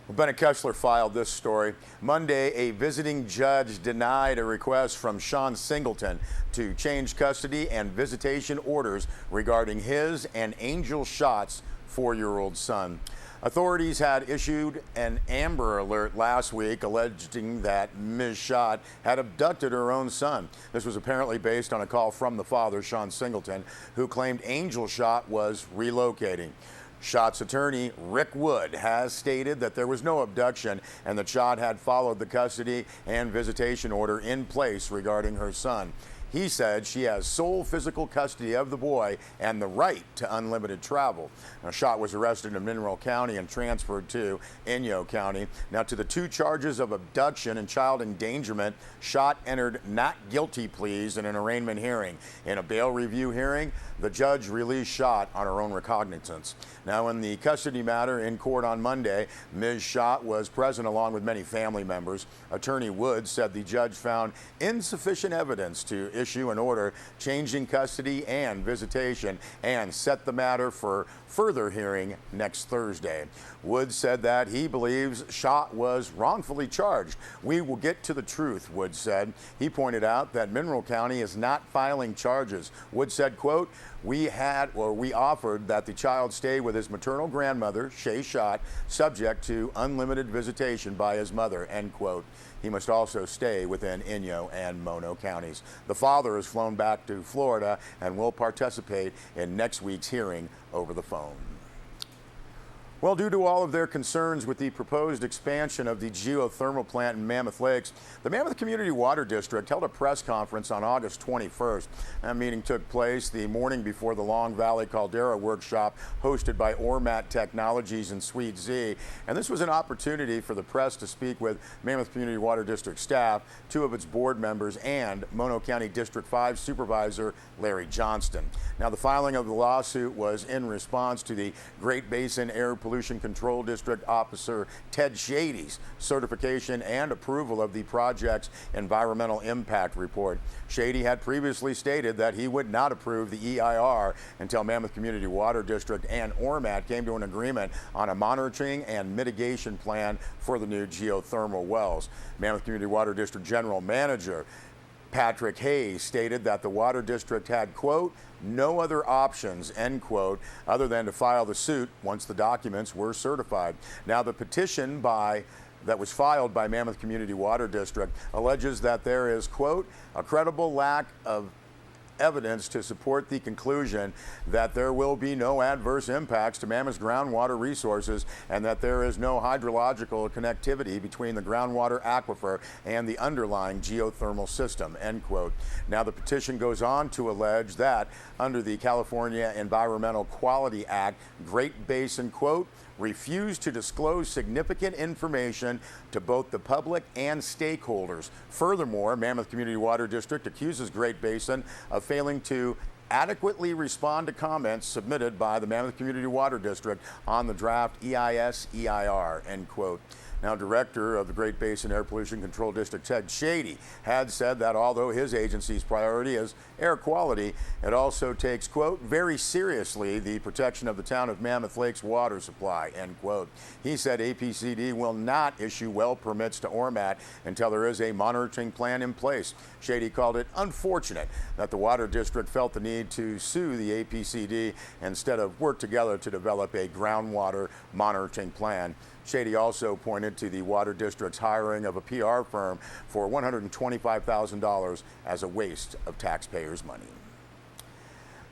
Well, Bennett Kessler filed this story. Monday, a visiting judge denied a request from Sean Singleton to change custody and visitation orders regarding his and Angel Schott's 4-year-old son. Authorities had issued an Amber Alert last week alleging that Ms. Schott had abducted her own son. This was apparently based on a call from the father, Sean Singleton, who claimed Angel Schott was relocating. Schott's attorney, Rick Wood, has stated that there was no abduction and that Schott had followed the custody and visitation order in place regarding her son. He said she has sole physical custody of the boy and the right to unlimited travel. Now, Schott was arrested in Mineral County and transferred to Inyo County. Now, to the 2 charges of abduction and child endangerment, Schott entered not guilty pleas in an arraignment hearing. In a bail review hearing, the judge released Schott on her own recognizance. Now, in the custody matter in court on Monday, Ms. Schott was present along with many family members. Attorney Wood said the judge found insufficient evidence to issue an order changing custody and visitation and set the matter for further hearing next Thursday. Wood said that he believes Schott was wrongfully charged. We will get to the truth, Wood said. He pointed out that Mineral County is not filing charges. Wood said, quote, we offered that the child stay with his maternal grandmother, Shay Schott, subject to unlimited visitation by his mother, end quote. He must also stay within Inyo and Mono counties. The father has flown back to Florida and will participate in next week's hearing over the phone. Well, due to all of their concerns with the proposed expansion of the geothermal plant in Mammoth Lakes, the Mammoth Community Water District held a press conference on August 21st. That meeting took place the morning before the Long Valley Caldera workshop hosted by Ormat Technologies and Suite Z. And this was an opportunity for the press to speak with Mammoth Community Water District staff, 2 of its board members, and Mono County District 5 Supervisor Larry Johnston. Now, the filing of the lawsuit was in response to the Great Basin Air Pollution Control District Officer Ted Shady's certification and approval of the project's environmental impact report. Shady had previously stated that he would not approve the EIR until Mammoth Community Water District and Ormat came to an agreement on a monitoring and mitigation plan for the new geothermal wells. Mammoth Community Water District General Manager Patrick Hayes stated that the water district had, quote, no other options, end quote, other than to file the suit once the documents were certified. Now, the petition that was filed by Mammoth Community Water District alleges that there is, quote, a credible lack of evidence to support the conclusion that there will be no adverse impacts to Mammoth's groundwater resources and that there is no hydrological connectivity between the groundwater aquifer and the underlying geothermal system, end quote. Now, the petition goes on to allege that under the California Environmental Quality Act, Great Basin, quote, refused to disclose significant information to both the public and stakeholders. Furthermore, Mammoth Community Water District accuses Great Basin of failing to adequately respond to comments submitted by the Mammoth Community Water District on the draft EIS-EIR, end quote. Now, Director of the Great Basin Air Pollution Control District, Ted Shady, had said that although his agency's priority is air quality, it also takes, quote, very seriously the protection of the town of Mammoth Lake's water supply, end quote. He said APCD will not issue well permits to Ormat until there is a monitoring plan in place. Shady called it unfortunate that the Water District felt the need to sue the APCD instead of work together to develop a groundwater monitoring plan. Shady also pointed to the Water District's hiring of a PR firm for $125,000 as a waste of taxpayers' money.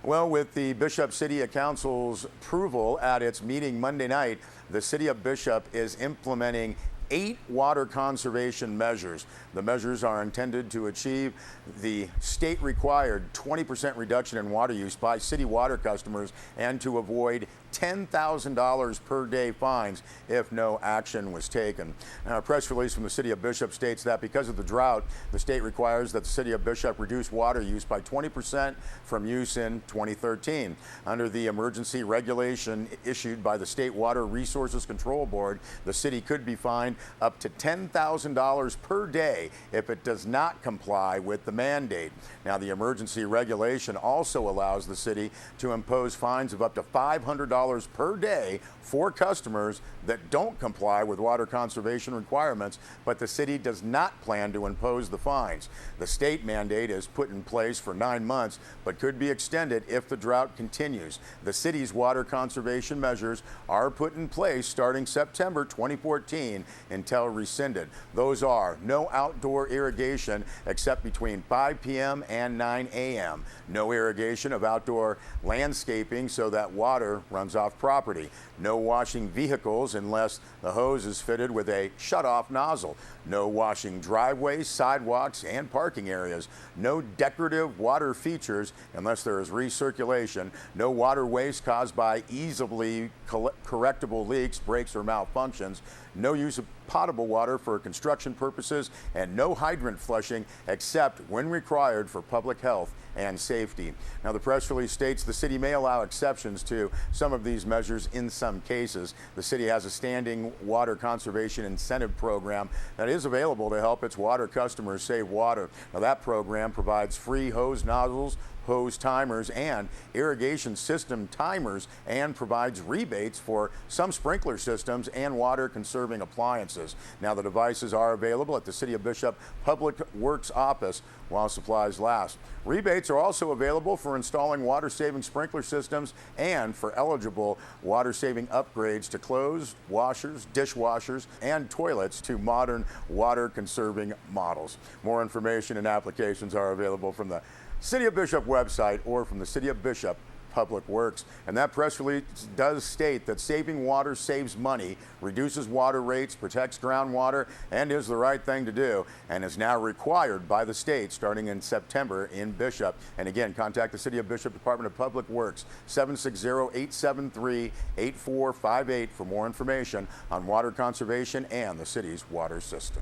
Well, with the Bishop City Council's approval at its meeting Monday night, the City of Bishop is implementing 8 water conservation measures. The measures are intended to achieve the state-required 20% reduction in water use by city water customers and to avoid $10,000 per day fines if no action was taken. Now, a press release from the City of Bishop states that because of the drought, the state requires that the City of Bishop reduce water use by 20% from use in 2013. Under the emergency regulation issued by the State Water Resources Control Board, the city could be fined up to $10,000 per day if it does not comply with the mandate. Now, the emergency regulation also allows the city to impose fines of up to $500 $5 per day for customers that don't comply with water conservation requirements, but the city does not plan to impose the fines. The state mandate is put in place for 9 months, but could be extended if the drought continues. The city's water conservation measures are put in place starting September 2014 until rescinded. Those are no outdoor irrigation except between 5 p.m. and 9 a.m. No irrigation of outdoor landscaping so that water runs off property. No washing vehicles unless the hose is fitted with a shut-off nozzle. No washing driveways, sidewalks, and parking areas. No decorative water features unless there is recirculation. No water waste caused by easily correctable leaks, breaks, or malfunctions. No use of potable water for construction purposes, and no hydrant flushing except when required for public health and safety. Now, the press release states the city may allow exceptions to some of these measures in some cases. The city has a standing water conservation incentive program that is available to help its water customers save water. Now, that program provides free hose nozzles, hose timers, and irrigation system timers, and provides rebates for some sprinkler systems and water conserving appliances. Now, the devices are available at the City of Bishop Public Works office while supplies last. Rebates are also available for installing water-saving sprinkler systems and for eligible water-saving upgrades to clothes, washers, dishwashers, and toilets to modern water-conserving models. More information and applications are available from the City of Bishop website or from the City of Bishop Public Works. And that press release does state that saving water saves money, reduces water rates, protects groundwater, and is the right thing to do, and is now required by the state starting in September in Bishop. And again, contact the City of Bishop Department of Public Works, 760-873-8458 for more information on water conservation and the city's water system.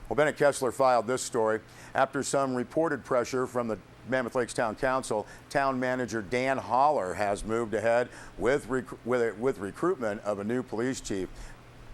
Well, Bennett Kessler filed this story after some reported pressure from the Mammoth Lakes Town Council. Town manager Dan Holler has moved ahead with recruitment of a new police chief.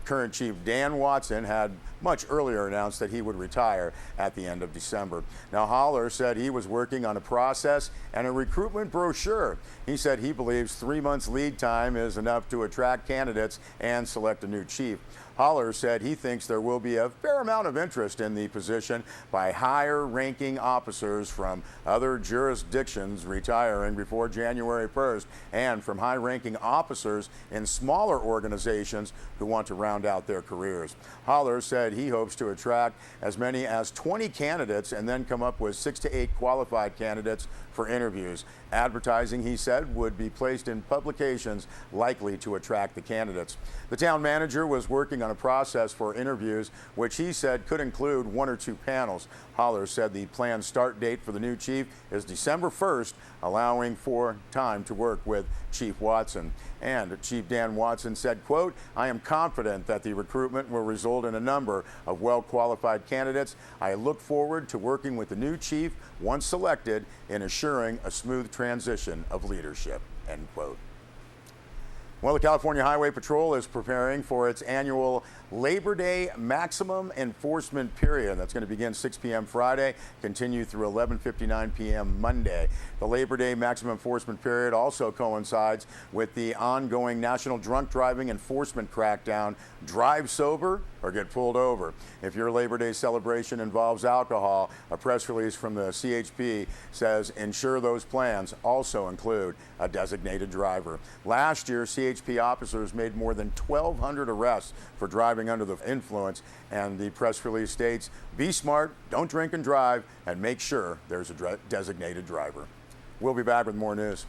Current Chief Dan Watson had much earlier announced that he would retire at the end of December. Now, Holler said he was working on a process and a recruitment brochure. He said he believes 3 months lead time is enough to attract candidates and select a new chief. Holler said he thinks there will be a fair amount of interest in the position by higher-ranking officers from other jurisdictions retiring before January 1st and from high-ranking officers in smaller organizations who want to round out their careers. Holler said he hopes to attract as many as 20 candidates and then come up with 6 to 8 qualified candidates for interviews. Advertising, he said, would be placed in publications likely to attract the candidates. The town manager was working on a process for interviews, which he said could include 1 or 2 panels. Holler said the planned start date for the new chief is December 1st, allowing for time to work with Chief Watson. And Chief Dan Watson said, quote, "I am confident that the recruitment will result in a number of well-qualified candidates. I look forward to working with the new chief once selected in assuring a smooth transition of leadership," end quote. Well, the California Highway Patrol is preparing for its annual Labor Day maximum enforcement period. That's going to begin 6 p.m. Friday, continue through 11:59 p.m. Monday. The Labor Day maximum enforcement period also coincides with the ongoing National Drunk Driving Enforcement Crackdown, Drive Sober or Get Pulled Over. If your Labor Day celebration involves alcohol, a press release from the CHP says ensure those plans also include a designated driver. Last year, CHP officers made more than 1,200 arrests for driving under the influence, and the press release states, be smart, don't drink and drive, and make sure there's a designated driver. We'll be back with more news.